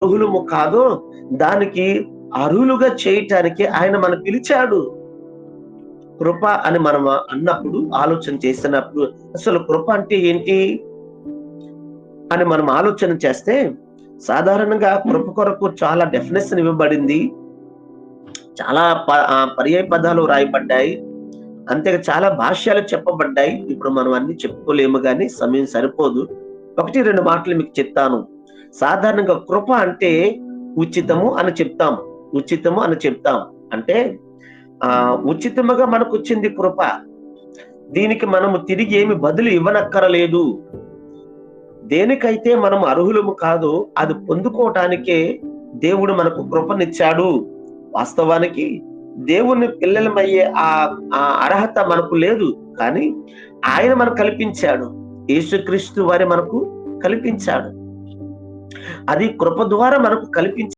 అర్హులము కాదో దానికి అర్హులుగా చేయటానికి ఆయన మనం పిలిచాడు. కృప అని మనం అన్నప్పుడు, ఆలోచన చేసినప్పుడు అసలు కృప అంటే ఏంటి అని మనం ఆలోచన చేస్తే, సాధారణంగా కృప కొరకు చాలా డెఫినేషన్ ఇవ్వబడింది. చాలా పర్యాయ పదాలు రాయబడ్డాయి. అంతేగా చాలా భాష్యాలు చెప్పబడ్డాయి. ఇప్పుడు మనం అన్ని చెప్పుకోలేము గాని సమయం సరిపోదు. 1, 2 మాటలు మీకు చెప్తాను. సాధారణంగా కృప అంటే ఉచితము అని చెప్తాం. ఉచితము అని చెప్తాం. అంటే ఉచితముగా మనకొచ్చింది కృప. దీనికి మనము తిరిగి ఏమి బదులు ఇవ్వనక్కరలేదు. దేనికైతే మనం అర్హులము కాదో అది పొందుకోవటానికే దేవుడు మనకు కృపనిచ్చాడు. వాస్తవానికి దేవుని పిల్లలమయ్యే అర్హత మనకు లేదు. కానీ ఆయన మనకు కల్పించాడు. యేసుక్రీస్తు వారి మనకు కల్పించాడు. అది కృప ద్వారా మనకు కల్పించాడు.